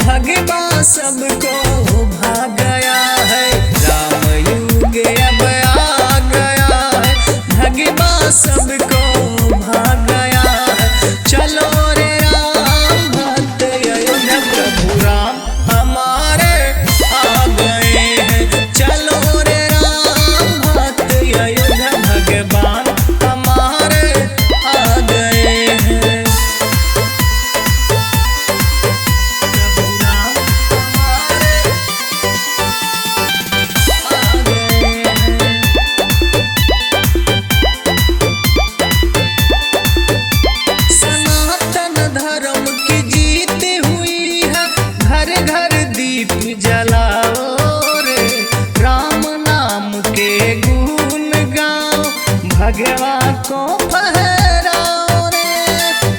भगवान सबको भा गया है, राम युग अब आ गया है, भगवान सबको भा गया है। चलो रे राम भक्त अयोध्या प्रभु राम हमारे आ गए हैं। चलो रे राम भक्त अयोध्या भगवान हमारे आ गए हैं। भगवान को फहराओ रे,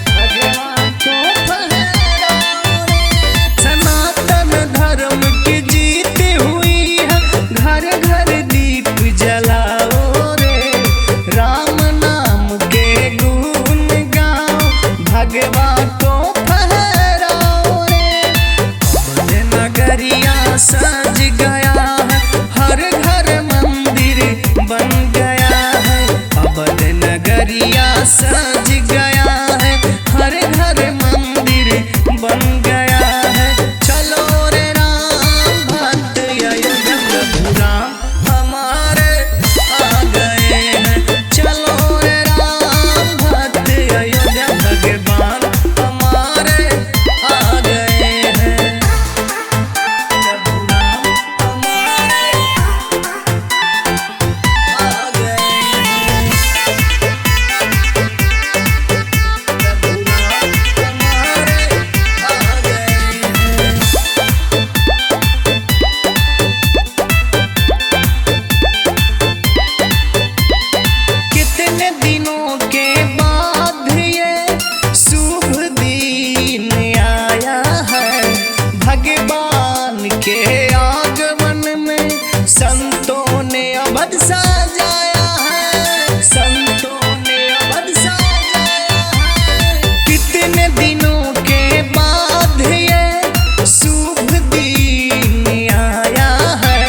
भगवान को फहराओ रे। सनातन धर्म की जीत हुई है, घर घर दीप जलाओ रे, राम नाम के गुण गाओ, भगवान को फहराओ रे। अब नगरिया सज गया है, हर घर मंदिर बन गया, नगरिया सज गया है, हर घर मंदिर बन गया है। चलो रे राम भक्त अयोध्या प्रभु राम हमारे आ गए हैं। चलो रे राम भक्त अयोध्या भगवान हमारे आ गए हैं। प्रभु राम हमारे आ गए हैं। संतों ने अवध सजाया है, संतों ने अवध सजाया है। कितने दिनों के बाद ये शुभ दिन आया है,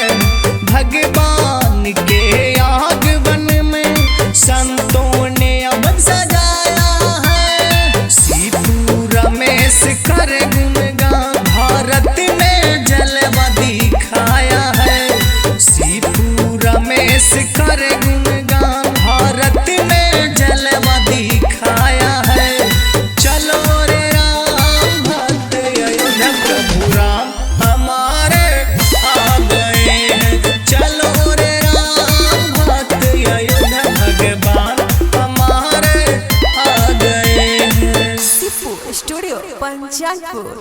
भगवान के आगमन में संतों ने अवध सजाया है। सीपू रमेश कर गुणगान भारत में जलवा दिखाया है, सीपू रमेश कर गुणगान भारत में जलवा दिखाया है। चलो रे राम भक्त अयोध्या प्रभु राम हमारे आ गए हैं। चलो रे राम भक्त अयोध्या भगवान हमारे आ गए हैं। सीपू स्टूडियो पंचालपुर।